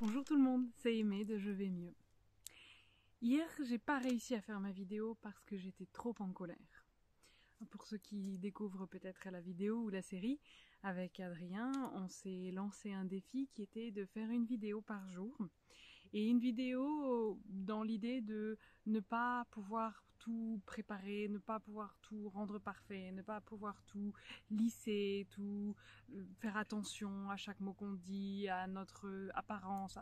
Bonjour tout le monde, c'est Aimée de Je vais mieux. Hier, j'ai pas réussi à faire ma vidéo parce que j'étais trop en colère. Pour ceux qui découvrent peut-être la vidéo ou la série, avec Adrien, on s'est lancé un défi qui était de faire une vidéo par jour. Et une vidéo dans l'idée de ne pas pouvoir tout préparer, ne pas pouvoir tout rendre parfait, ne pas pouvoir tout lisser, tout faire attention à chaque mot qu'on dit, à notre apparence.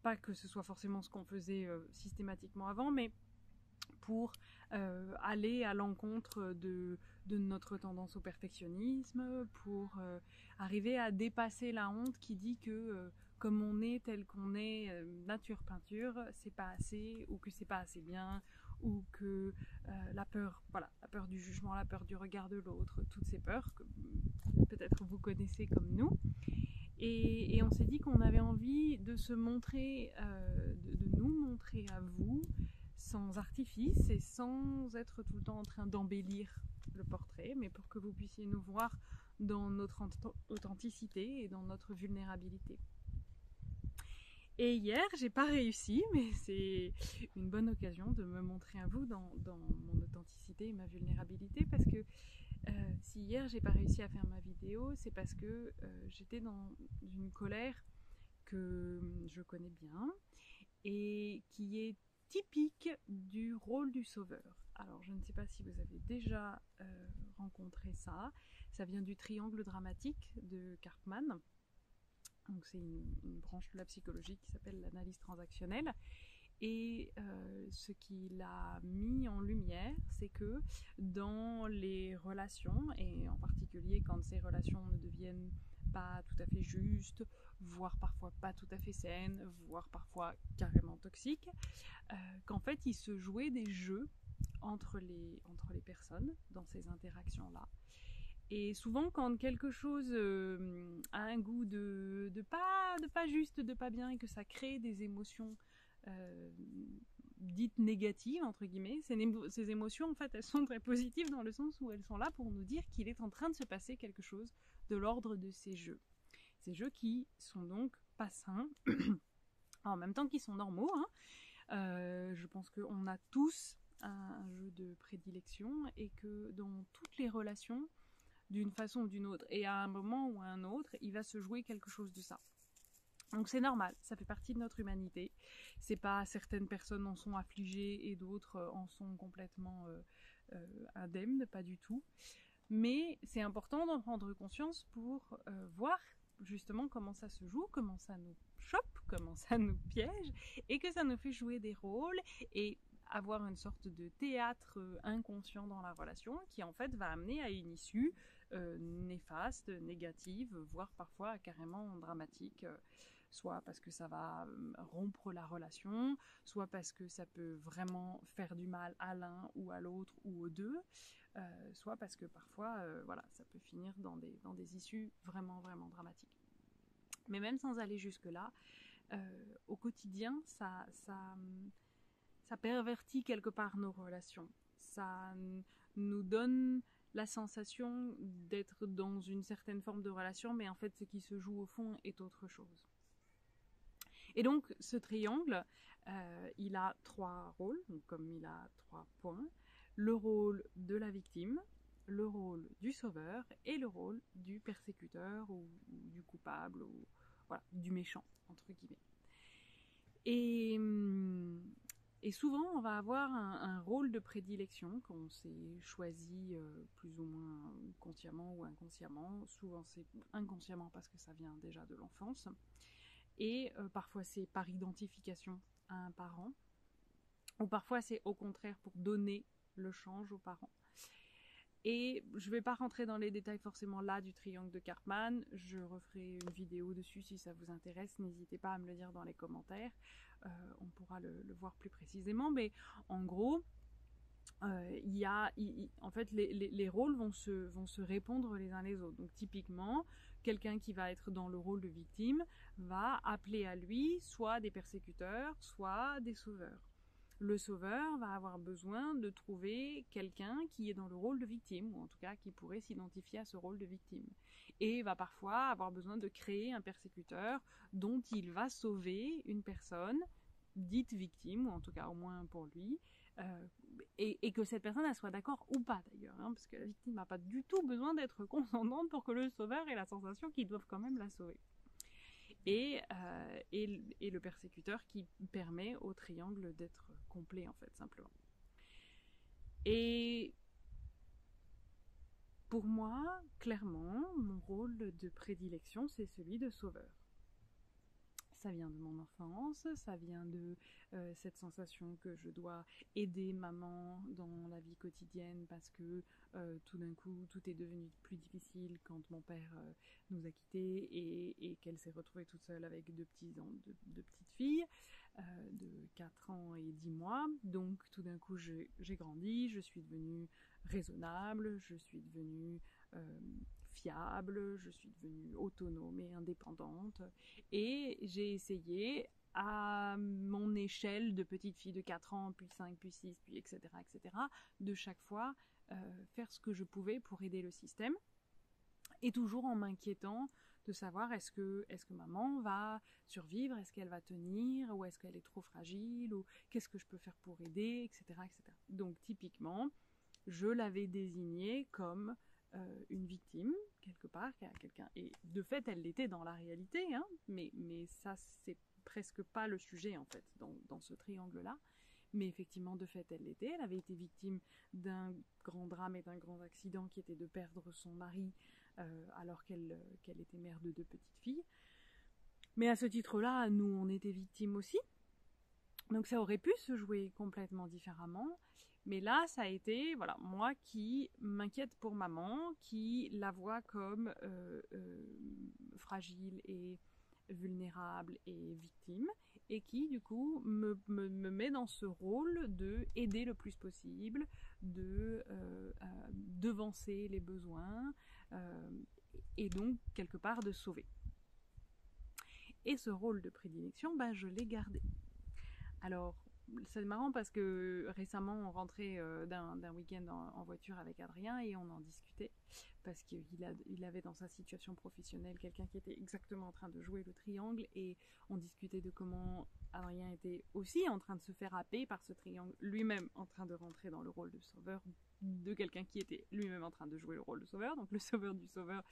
Pas que ce soit forcément ce qu'on faisait systématiquement avant, mais pour aller à l'encontre de notre tendance au perfectionnisme, pour arriver à dépasser la honte qui dit que comme on est tel qu'on est, nature peinture, c'est pas assez, ou que c'est pas assez bien, ou que la peur, voilà, la peur du jugement, la peur du regard de l'autre, toutes ces peurs que peut-être vous connaissez comme nous. Et on s'est dit qu'on avait envie de se montrer, de nous montrer à vous, sans artifice et sans être tout le temps en train d'embellir le portrait, mais pour que vous puissiez nous voir dans notre authenticité et dans notre vulnérabilité. Et hier, j'ai pas réussi, mais c'est une bonne occasion de me montrer à vous dans mon authenticité et ma vulnérabilité, parce que si hier j'ai pas réussi à faire ma vidéo, c'est parce que j'étais dans une colère que je connais bien et qui est typique du rôle du sauveur. Alors je ne sais pas si vous avez déjà rencontré ça. Ça vient du triangle dramatique de Karpman. Donc c'est une branche de la psychologie qui s'appelle l'analyse transactionnelle. Et ce qu'il a mis en lumière, c'est que dans les relations, et en particulier quand ces relations ne deviennent pas tout à fait justes, voire parfois pas tout à fait saines, voire parfois carrément toxiques, qu'en fait il se jouait des jeux entre les personnes dans ces interactions-là. Et souvent, quand quelque chose a un goût de pas juste, de pas bien, et que ça crée des émotions euh, dites négatives, entre guillemets, ces émotions, en fait, elles sont très positives dans le sens où elles sont là pour nous dire qu'il est en train de se passer quelque chose de l'ordre de ces jeux. Ces jeux qui sont donc pas sains, en même temps qu'ils sont normaux. Hein. Je pense qu'on a tous un jeu de prédilection et que dans toutes les relations, d'une façon ou d'une autre, et à un moment ou à un autre, il va se jouer quelque chose de ça. Donc c'est normal, ça fait partie de notre humanité. C'est pas certaines personnes en sont affligées et d'autres en sont complètement indemnes, pas du tout. Mais c'est important d'en prendre conscience pour voir justement comment ça se joue, comment ça nous chope, comment ça nous piège, et que ça nous fait jouer des rôles et avoir une sorte de théâtre inconscient dans la relation qui en fait va amener à une issue néfaste, négative, voire parfois carrément dramatique. Soit parce que ça va rompre la relation, soit parce que ça peut vraiment faire du mal à l'un ou à l'autre ou aux deux, soit parce que parfois, voilà, ça peut finir dans des issues vraiment, vraiment dramatiques. Mais même sans aller jusque-là, au quotidien, ça pervertit quelque part nos relations. Ça nous donne la sensation d'être dans une certaine forme de relation, mais en fait, ce qui se joue au fond est autre chose. Et donc, ce triangle, il a trois rôles, donc comme il a trois points. Le rôle de la victime, le rôle du sauveur et le rôle du persécuteur ou du coupable ou voilà, du méchant, entre guillemets. Et, et souvent, on va avoir un rôle de prédilection qu'on s'est choisi plus ou moins consciemment ou inconsciemment. Souvent, c'est inconsciemment parce que ça vient déjà de l'enfance. Et parfois, c'est par identification à un parent. Ou parfois, c'est au contraire pour donner le change aux parents. Et je ne vais pas rentrer dans les détails forcément là du triangle de Karpman. Je referai une vidéo dessus si ça vous intéresse. N'hésitez pas à me le dire dans les commentaires. On pourra le voir plus précisément. Mais en gros, en fait, les rôles vont se répondre les uns les autres. Donc typiquement, quelqu'un qui va être dans le rôle de victime va appeler à lui soit des persécuteurs, soit des sauveurs. Le sauveur va avoir besoin de trouver quelqu'un qui est dans le rôle de victime, ou en tout cas qui pourrait s'identifier à ce rôle de victime. Et va parfois avoir besoin de créer un persécuteur dont il va sauver une personne dite victime, ou en tout cas au moins pour lui, et que cette personne elle soit d'accord ou pas d'ailleurs, hein, parce que la victime n'a pas du tout besoin d'être consentante pour que le sauveur ait la sensation qu'ils doivent quand même la sauver. Et le persécuteur qui permet au triangle d'être complet en fait, simplement. Et pour moi, clairement, mon rôle de prédilection, c'est celui de sauveur. Ça vient de mon enfance, ça vient de cette sensation que je dois aider maman dans la vie quotidienne parce que tout d'un coup tout est devenu plus difficile quand mon père nous a quittés et qu'elle s'est retrouvée toute seule avec deux petites filles de 4 ans et 10 mois. Donc tout d'un coup j'ai grandi, je suis devenue raisonnable, je suis devenue fiable, je suis devenue autonome et indépendante et j'ai essayé à mon échelle de petite fille de 4 ans, puis 5, puis 6, puis etc., de chaque fois faire ce que je pouvais pour aider le système et toujours en m'inquiétant de savoir est-ce que maman va survivre, est-ce qu'elle va tenir, ou est-ce qu'elle est trop fragile, ou qu'est-ce que je peux faire pour aider, etc., etc. Donc typiquement, je l'avais désignée comme une victime, quelque part, quelqu'un. Et de fait, elle l'était dans la réalité, hein, mais ça, c'est presque pas le sujet, en fait, dans ce triangle-là. Mais effectivement, de fait, elle l'était. Elle avait été victime d'un grand drame et d'un grand accident qui était de perdre son mari alors qu'elle était mère de 2 petites filles. Mais à ce titre-là, nous, on était victimes aussi. Donc ça aurait pu se jouer complètement différemment. Mais là, ça a été, voilà, moi qui m'inquiète pour maman, qui la voit comme fragile et vulnérable et victime, et qui, du coup, me met dans ce rôle de aider le plus possible, de devancer les besoins, et donc, quelque part, de sauver. Et ce rôle de prédilection, ben, je l'ai gardé. Alors, c'est marrant parce que récemment on rentrait d'un week-end en voiture avec Adrien et on en discutait parce qu'il avait dans sa situation professionnelle quelqu'un qui était exactement en train de jouer le triangle et on discutait de comment Adrien était aussi en train de se faire happer par ce triangle, lui-même en train de rentrer dans le rôle de sauveur de quelqu'un qui était lui-même en train de jouer le rôle de sauveur, donc le sauveur du sauveur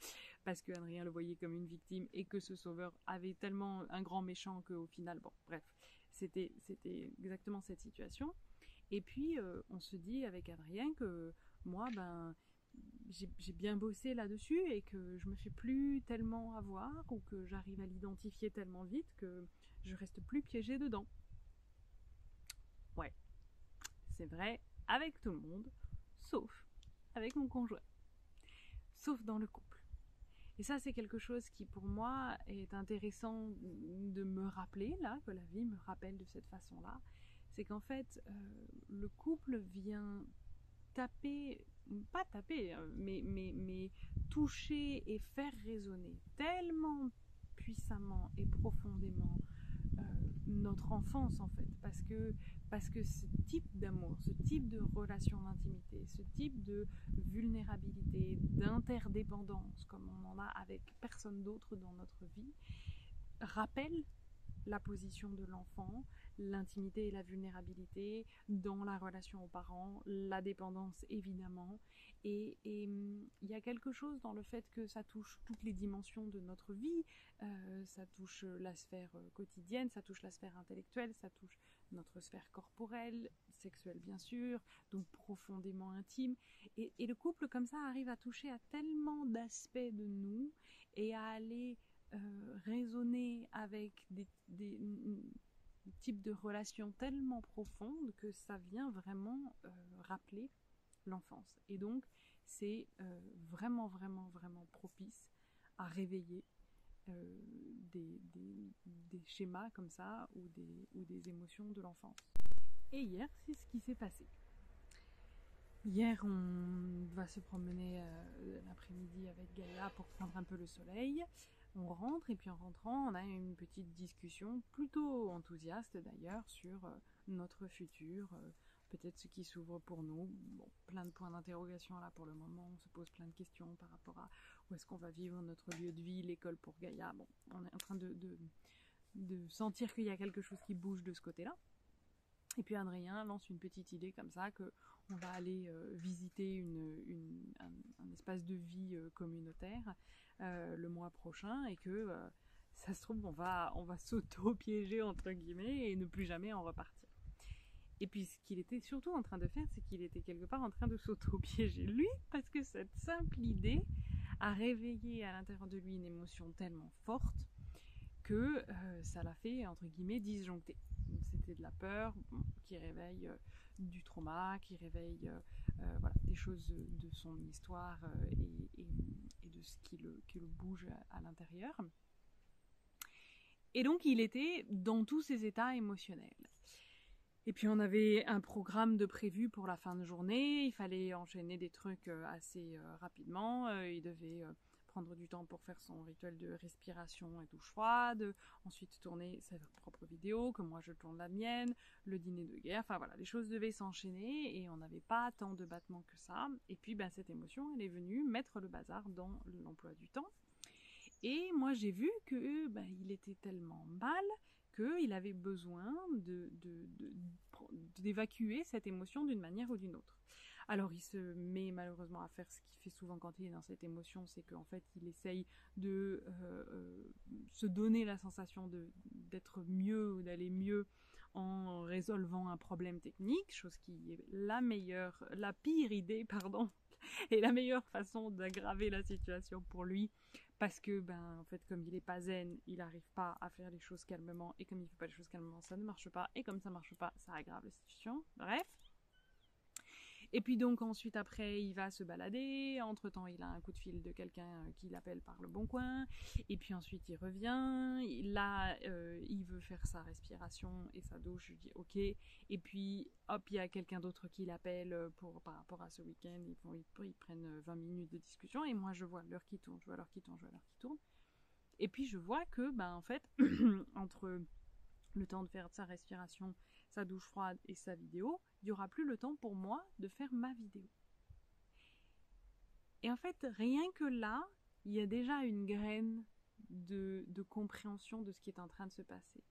parce que Adrien le voyait comme une victime et que ce sauveur avait tellement un grand méchant qu'au final, bon, bref. C'était exactement cette situation. Et puis, on se dit avec Adrien que moi, ben, j'ai bien bossé là-dessus et que je me fais plus tellement avoir ou que j'arrive à l'identifier tellement vite que je reste plus piégée dedans. Ouais, c'est vrai avec tout le monde, sauf avec mon conjoint. Sauf dans le couple. Et ça, c'est quelque chose qui, pour moi, est intéressant de me rappeler, là, que la vie me rappelle de cette façon-là. C'est qu'en fait, le couple vient taper, pas taper, mais toucher et faire résonner tellement puissamment et profondément notre enfance, en fait. Parce que ce type d'amour, ce type de relation d'intimité, ce type de vulnérabilité, d'interdépendance, comme on en a avec personne d'autre dans notre vie, rappelle la position de l'enfant, l'intimité et la vulnérabilité dans la relation aux parents, la dépendance évidemment, et il y a quelque chose dans le fait que ça touche toutes les dimensions de notre vie, ça touche la sphère quotidienne, ça touche la sphère intellectuelle, ça touche notre sphère corporelle, sexuelle bien sûr, donc profondément intime, et le couple comme ça arrive à toucher à tellement d'aspects de nous et à aller raisonner avec des types de relations tellement profondes que ça vient vraiment rappeler l'enfance. Et donc, c'est vraiment propice à réveiller des schémas comme ça ou des émotions de l'enfance. Et hier, c'est ce qui s'est passé. Hier, on va se promener l'après-midi avec Gaïa pour prendre un peu le soleil. On rentre et puis en rentrant, on a une petite discussion plutôt enthousiaste d'ailleurs sur notre futur, peut-être ce qui s'ouvre pour nous. Bon, plein de points d'interrogation là pour le moment, on se pose plein de questions par rapport à où est-ce qu'on va vivre, notre lieu de vie, l'école pour Gaïa. Bon, on est en train de sentir qu'il y a quelque chose qui bouge de ce côté-là. Et puis Adrien lance une petite idée comme ça que on va aller visiter un espace de vie communautaire le mois prochain et que ça se trouve on va s'auto-piéger entre guillemets et ne plus jamais en repartir. Et puis ce qu'il était surtout en train de faire, c'est qu'il était quelque part en train de s'auto-piéger lui, parce que cette simple idée a réveillé à l'intérieur de lui une émotion tellement forte que ça l'a fait entre guillemets disjoncter. C'était de la peur qui réveille du trauma, qui réveille voilà, des choses de son histoire et de ce qui le bouge à l'intérieur. Et donc il était dans tous ces états émotionnels. Et puis on avait un programme de prévu pour la fin de journée, il fallait enchaîner des trucs assez rapidement, il devait prendre du temps pour faire son rituel de respiration et douche froide, ensuite tourner sa propre vidéo, que moi je tourne la mienne, le dîner de guerre, enfin voilà, les choses devaient s'enchaîner et on n'avait pas tant de battements que ça. Et puis ben, cette émotion, elle est venue mettre le bazar dans l'emploi du temps. Et moi j'ai vu que ben, il était tellement mal qu'il avait besoin d'évacuer cette émotion d'une manière ou d'une autre. Alors il se met malheureusement à faire ce qu'il fait souvent quand il est dans cette émotion, c'est qu'en fait il essaye de se donner la sensation d'être mieux ou d'aller mieux en résolvant un problème technique, chose qui est la pire idée, pardon, et la meilleure façon d'aggraver la situation pour lui, parce que ben en fait comme il est pas zen, il n'arrive pas à faire les choses calmement, et comme il fait pas les choses calmement, ça ne marche pas, et comme ça marche pas, ça aggrave la situation. Bref. Et puis donc ensuite après il va se balader, entre temps il a un coup de fil de quelqu'un qui l'appelle par le bon coin, et puis ensuite il revient, là il veut faire sa respiration et sa douche, je dis ok, et puis hop il y a quelqu'un d'autre qui l'appelle par rapport à ce week-end, ils prennent 20 minutes de discussion et moi je vois l'heure qui tourne, et puis je vois que ben en fait entre le temps de faire sa respiration, sa douche froide et sa vidéo, il n'y aura plus le temps pour moi de faire ma vidéo. Et en fait, rien que là, il y a déjà une graine de compréhension de ce qui est en train de se passer.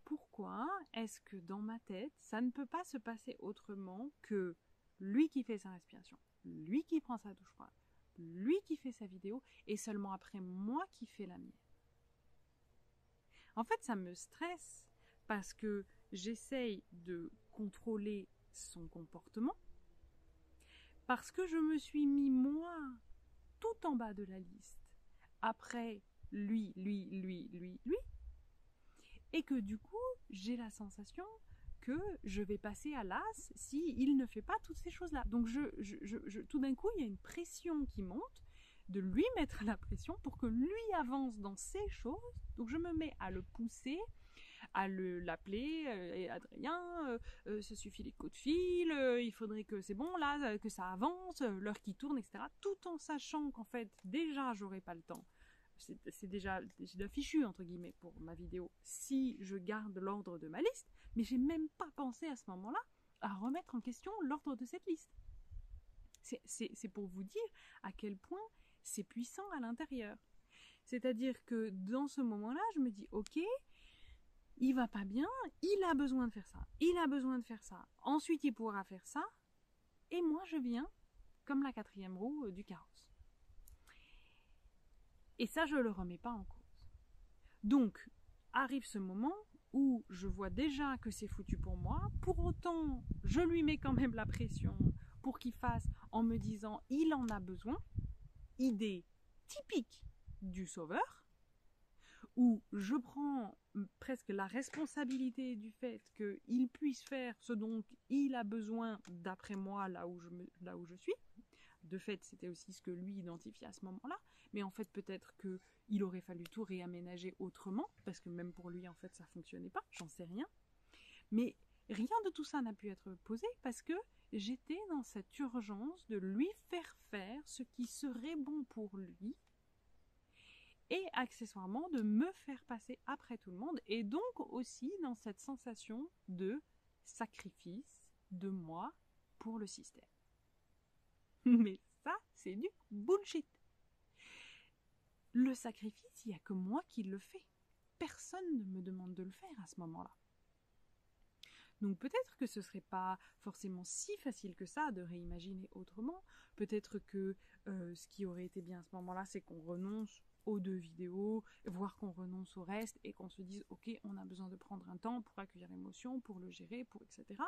Pourquoi est-ce que dans ma tête, ça ne peut pas se passer autrement que lui qui fait sa respiration, lui qui prend sa douche froide, lui qui fait sa vidéo, et seulement après moi qui fais la mienne? En fait, ça me stresse parce que j'essaye de contrôler son comportement, parce que je me suis mis moi tout en bas de la liste, après lui, et que du coup, j'ai la sensation que je vais passer à l'as s'il ne fait pas toutes ces choses-là. Donc tout d'un coup, il y a une pression qui monte, de lui mettre la pression pour que lui avance dans ses choses. Donc je me mets à le pousser, à l'appeler, Adrien, ça suffit les coups de fil, il faudrait que c'est bon là, que ça avance, l'heure qui tourne, etc. Tout en sachant qu'en fait, déjà, j'aurai pas le temps. C'est déjà fichu, entre guillemets, pour ma vidéo, si je garde l'ordre de ma liste, mais j'ai même pas pensé à ce moment-là à remettre en question l'ordre de cette liste. C'est pour vous dire à quel point c'est puissant à l'intérieur. C'est-à-dire que dans ce moment-là, je me dis, ok, il va pas bien, il a besoin de faire ça, il a besoin de faire ça, ensuite il pourra faire ça, et moi je viens comme la 4e roue du carrosse. Et ça, je le remets pas en cause. Donc, arrive ce moment où je vois déjà que c'est foutu pour moi, pour autant, je lui mets quand même la pression pour qu'il fasse en me disant, il en a besoin, idée typique du sauveur, où je prends presque la responsabilité du fait qu'il puisse faire ce dont il a besoin d'après moi là où je suis. De fait, c'était aussi ce que lui identifiait à ce moment-là, mais en fait peut-être qu'il aurait fallu tout réaménager autrement, parce que même pour lui en fait ça fonctionnait pas, j'en sais rien. Mais rien de tout ça n'a pu être posé parce que j'étais dans cette urgence de lui faire ce qui serait bon pour lui, et accessoirement de me faire passer après tout le monde, et donc aussi dans cette sensation de sacrifice de moi pour le système. Mais ça, c'est du bullshit. Le sacrifice, il n'y a que moi qui le fais. Personne ne me demande de le faire à ce moment-là. Donc peut-être que ce ne serait pas forcément si facile que ça de réimaginer autrement. Peut-être que ce qui aurait été bien à ce moment-là, c'est qu'on renonce aux 2 vidéos, voire qu'on renonce au reste et qu'on se dise « Ok, on a besoin de prendre un temps pour accueillir l'émotion, pour le gérer, pour etc. »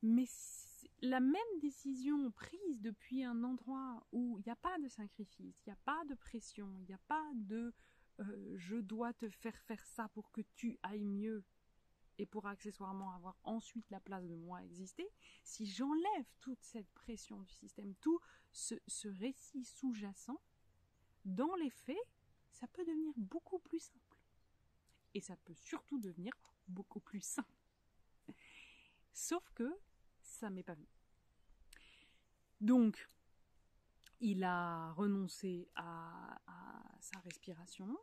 Mais la même décision prise depuis un endroit où il n'y a pas de sacrifice, il n'y a pas de pression, il n'y a pas de je dois te faire ça pour que tu ailles mieux et pour accessoirement avoir ensuite la place de moi exister, si j'enlève toute cette pression du système, tout ce récit sous-jacent, dans les faits, ça peut devenir beaucoup plus simple. Et ça peut surtout devenir beaucoup plus sain. Sauf que ça m'est pas vu. Donc, il a renoncé à sa respiration,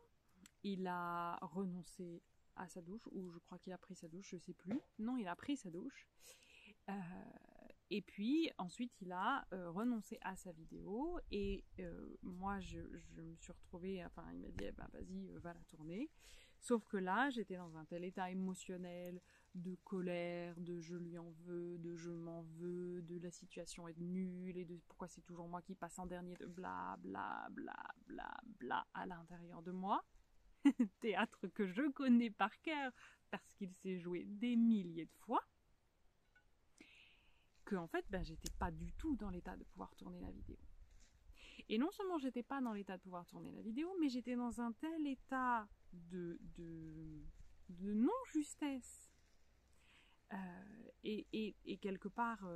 il a renoncé à sa douche, ou je crois qu'il a pris sa douche, je sais plus. Non, il a pris sa douche. Et puis, ensuite, il a renoncé à sa vidéo, et moi, je me suis retrouvée, enfin, il m'a dit, bah, vas-y, va la tourner. Sauf que là, j'étais dans un tel état émotionnel, de colère, de je lui en veux, de je m'en veux, de la situation est nulle, et de pourquoi c'est toujours moi qui passe en dernier, de bla bla bla bla bla à l'intérieur de moi. Théâtre que je connais par cœur, parce qu'il s'est joué des milliers de fois, que en fait, ben, j'étais pas du tout dans l'état de pouvoir tourner la vidéo. Et non seulement j'étais pas dans l'état de pouvoir tourner la vidéo, mais j'étais dans un tel état de non-justesse et quelque part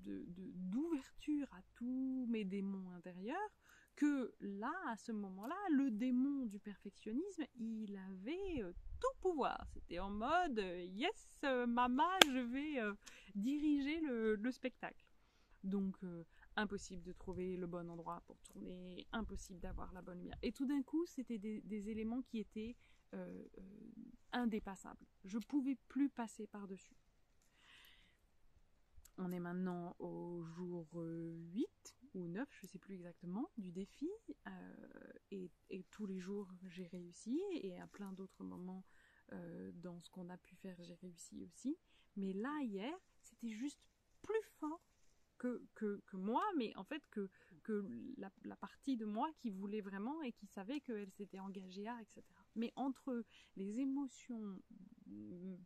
d'ouverture à tous mes démons intérieurs, que là, à ce moment-là, le démon du perfectionnisme, il avait tout pouvoir. C'était en mode yes, mama, je vais diriger le spectacle. Donc, impossible de trouver le bon endroit pour tourner, impossible d'avoir la bonne lumière. Et tout d'un coup, c'était des éléments qui étaient indépassables. Je ne pouvais plus passer par-dessus. On est maintenant au jour 8 ou 9, je ne sais plus exactement, du défi. Et tous les jours, j'ai réussi. Et à plein d'autres moments, dans ce qu'on a pu faire, j'ai réussi aussi. Mais là, hier, c'était juste plus fort que moi, mais en fait que la partie de moi qui voulait vraiment et qui savait qu'elle s'était engagée à, etc. Mais entre les émotions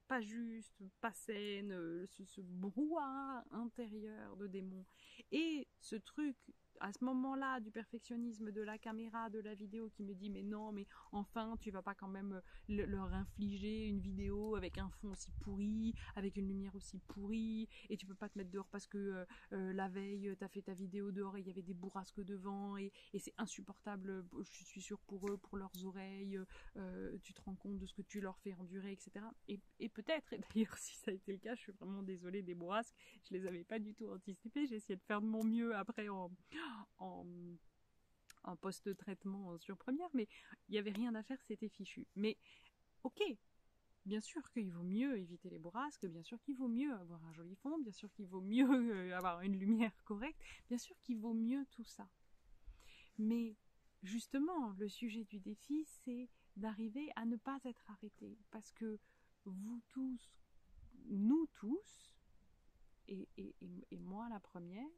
pas justes, pas saines, ce brouhaha intérieur de démons et ce truc à ce moment-là du perfectionnisme de la caméra, de la vidéo qui me dit mais non, mais enfin tu vas pas quand même leur infliger une vidéo avec un fond aussi pourri, avec une lumière aussi pourrie, et tu peux pas te mettre dehors parce que la veille t'as fait ta vidéo dehors et il y avait des bourrasques devant et c'est insupportable, je suis sûre pour eux, pour leurs oreilles, tu te rends compte de ce que tu leur fais endurer, etc. Et peut-être, et d'ailleurs si ça a été le cas, je suis vraiment désolée des bourrasques, je les avais pas du tout anticipées, j'ai essayé de faire de mon mieux après en post-traitement sur Première, mais il n'y avait rien à faire, c'était fichu. Mais ok, bien sûr qu'il vaut mieux éviter les bourrasques, bien sûr qu'il vaut mieux avoir un joli fond, bien sûr qu'il vaut mieux avoir une lumière correcte, bien sûr qu'il vaut mieux tout ça. Mais justement, le sujet du défi, c'est d'arriver à ne pas être arrêté, parce que vous tous, nous tous, et moi la première,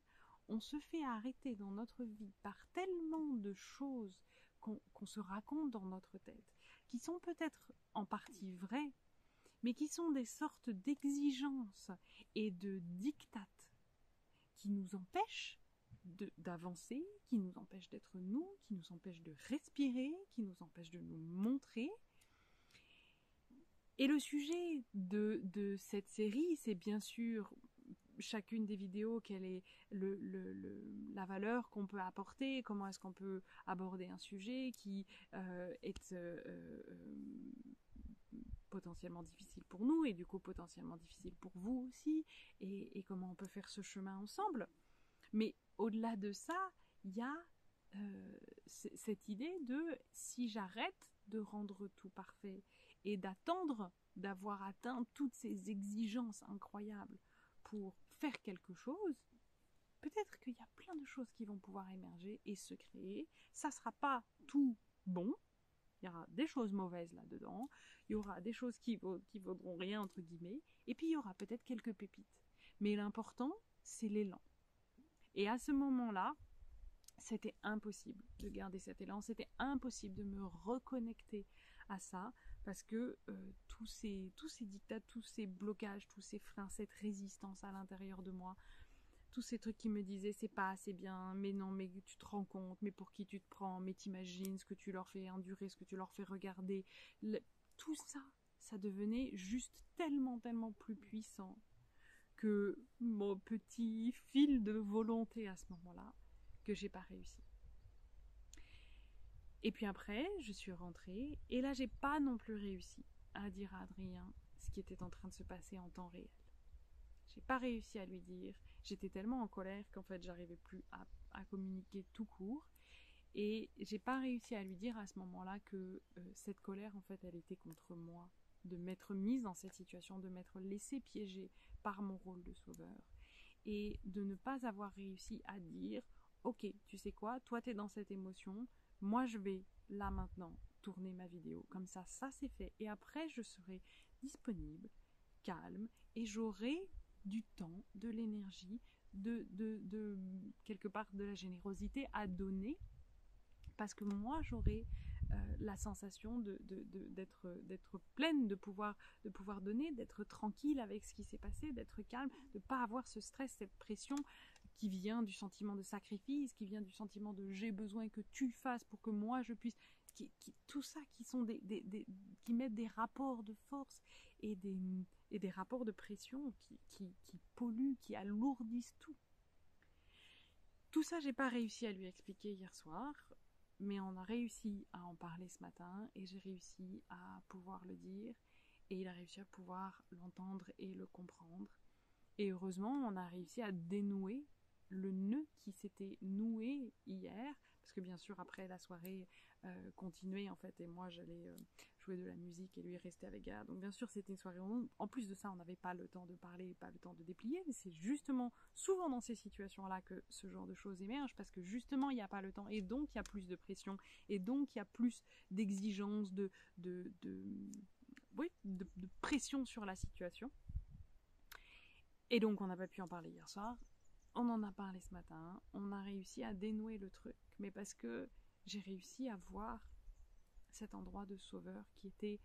on se fait arrêter dans notre vie par tellement de choses qu'on se raconte dans notre tête, qui sont peut-être en partie vraies, mais qui sont des sortes d'exigences et de dictates qui nous empêchent d'avancer, qui nous empêchent d'être nous, qui nous empêchent de respirer, qui nous empêchent de nous montrer. Et le sujet de cette série, c'est bien sûr chacune des vidéos, quelle est la valeur qu'on peut apporter, comment est-ce qu'on peut aborder un sujet qui est potentiellement difficile pour nous et du coup potentiellement difficile pour vous aussi, et comment on peut faire ce chemin ensemble. Mais au-delà de ça, il y a cette idée de si j'arrête de rendre tout parfait et d'attendre d'avoir atteint toutes ces exigences incroyables pour faire quelque chose, peut-être qu'il y a plein de choses qui vont pouvoir émerger et se créer. Ça ne sera pas tout bon. Il y aura des choses mauvaises là-dedans. Il y aura des choses qui vaudront rien, entre guillemets. Et puis, il y aura peut-être quelques pépites. Mais l'important, c'est l'élan. Et à ce moment-là, c'était impossible de garder cet élan. C'était impossible de me reconnecter à ça parce que tous ces dictats, tous ces blocages, tous ces freins, cette résistance à l'intérieur de moi, tous ces trucs qui me disaient c'est pas assez bien, mais non, mais tu te rends compte, mais pour qui tu te prends, mais t'imagines ce que tu leur fais endurer, ce que tu leur fais regarder, tout ça, ça devenait juste tellement plus puissant que mon petit fil de volonté à ce moment-là, que j'ai pas réussi. Et puis après, je suis rentrée, et là j'ai pas non plus réussi à dire à Adrien ce qui était en train de se passer en temps réel. J'ai pas réussi à lui dire. J'étais tellement en colère qu'en fait j'arrivais plus à communiquer tout court. Et j'ai pas réussi à lui dire à ce moment-là que cette colère en fait elle était contre moi. De m'être mise dans cette situation, de m'être laissée piéger par mon rôle de sauveur. Et de ne pas avoir réussi à dire ok, tu sais quoi, toi t'es dans cette émotion, moi je vais là maintenant tourner ma vidéo. Comme ça c'est fait. Et après je serai disponible, calme, et j'aurai du temps, de l'énergie, de quelque part de la générosité à donner, parce que moi j'aurai la sensation d'être pleine, de pouvoir donner, d'être tranquille avec ce qui s'est passé, d'être calme, de ne pas avoir ce stress, cette pression qui vient du sentiment de sacrifice, qui vient du sentiment de j'ai besoin que tu fasses pour que moi je puisse, tout ça qui sont qui mettent des rapports de force et des rapports de pression qui polluent, qui alourdissent tout. Tout ça, j'ai pas réussi à lui expliquer hier soir, mais on a réussi à en parler ce matin et j'ai réussi à pouvoir le dire et il a réussi à pouvoir l'entendre et le comprendre. Et heureusement, on a réussi à dénouer le nœud qui s'était noué hier, parce que bien sûr après la soirée continuait en fait, et moi j'allais jouer de la musique et lui rester avec Gaël. Donc bien sûr c'était une soirée où, en plus de ça, on n'avait pas le temps de parler, pas le temps de déplier, mais c'est justement souvent dans ces situations-là que ce genre de choses émergent, parce que justement il n'y a pas le temps, et donc il y a plus de pression, et donc il y a plus d'exigence, de pression sur la situation. Et donc on n'a pas pu en parler hier soir. On en a parlé ce matin, on a réussi à dénouer le truc, mais parce que j'ai réussi à voir cet endroit de sauveur qui était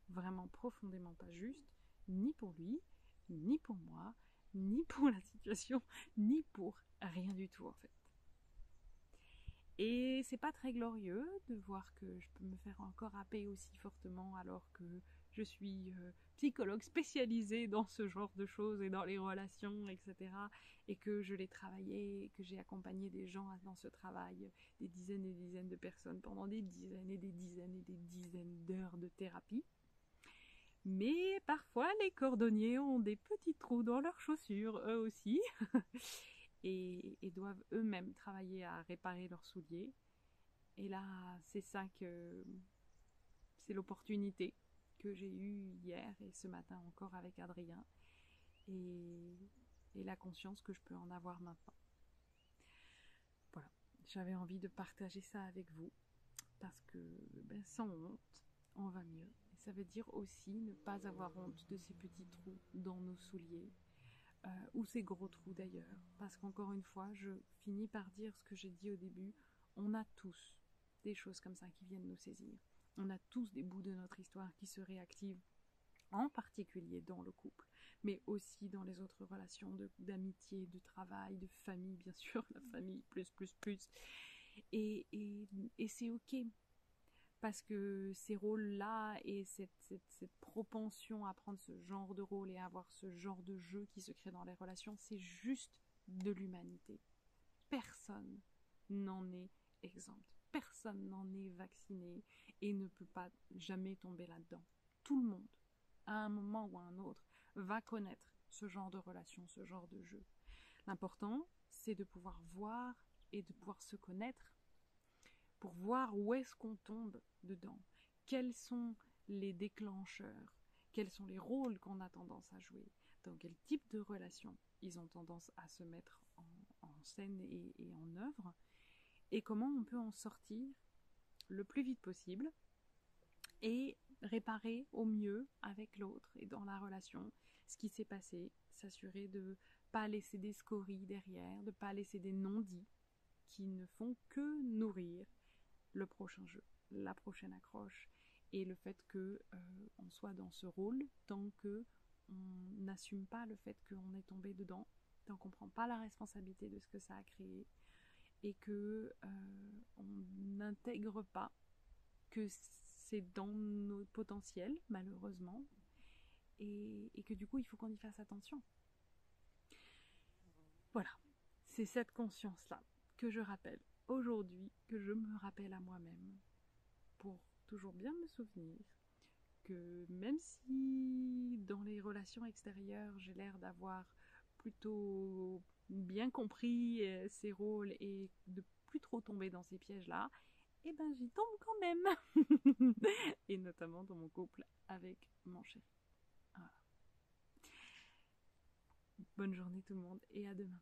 vraiment profondément pas juste, ni pour lui, ni pour moi, ni pour la situation, ni pour rien du tout en fait. Et c'est pas très glorieux de voir que je peux me faire encore happer aussi fortement alors que je suis psychologue spécialisée dans ce genre de choses et dans les relations, etc. Et que je l'ai travaillé, et que j'ai accompagné des gens dans ce travail, des dizaines et des dizaines de personnes pendant des dizaines et des dizaines et des dizaines d'heures de thérapie. Mais parfois, les cordonniers ont des petits trous dans leurs chaussures, eux aussi, et doivent eux-mêmes travailler à réparer leurs souliers. Et là, c'est ça que... c'est l'opportunité que j'ai eue hier et ce matin encore avec Adrien. Et la conscience que je peux en avoir maintenant. Voilà, j'avais envie de partager ça avec vous, parce que sans honte, on va mieux. Et ça veut dire aussi ne pas avoir honte de ces petits trous dans nos souliers, ou ces gros trous d'ailleurs, parce qu'encore une fois, je finis par dire ce que j'ai dit au début, on a tous des choses comme ça qui viennent nous saisir. On a tous des bouts de notre histoire qui se réactivent, en particulier dans le couple, mais aussi dans les autres relations d'amitié, de travail, de famille, bien sûr, la famille, plus. Et c'est ok, parce que ces rôles-là et cette propension à prendre ce genre de rôle et à avoir ce genre de jeu qui se crée dans les relations, c'est juste de l'humanité. Personne n'en est exempt. Personne n'en est vacciné et ne peut pas jamais tomber là-dedans. Tout le monde, à un moment ou à un autre, va connaître ce genre de relation, ce genre de jeu. L'important, c'est de pouvoir voir et de pouvoir se connaître pour voir où est-ce qu'on tombe dedans, quels sont les déclencheurs, quels sont les rôles qu'on a tendance à jouer, dans quel type de relation ils ont tendance à se mettre en scène et en œuvre, et comment on peut en sortir le plus vite possible et réparer au mieux avec l'autre et dans la relation ce qui s'est passé, s'assurer de ne pas laisser des scories derrière, de ne pas laisser des non-dits qui ne font que nourrir le prochain jeu, la prochaine accroche, et le fait que on soit dans ce rôle tant que on n'assume pas le fait qu'on est tombé dedans, tant qu'on ne prend pas la responsabilité de ce que ça a créé, et que on n'intègre pas que c'est dans nos potentiels, malheureusement, et que du coup il faut qu'on y fasse attention. Voilà, c'est cette conscience-là que je rappelle aujourd'hui, que je me rappelle à moi-même, pour toujours bien me souvenir que même si dans les relations extérieures j'ai l'air d'avoir plutôt bien compris ces rôles et de plus trop tomber dans ces pièges-là, eh ben j'y tombe quand même. Et notamment dans mon couple avec mon chéri. Voilà. Bonne journée tout le monde et à demain.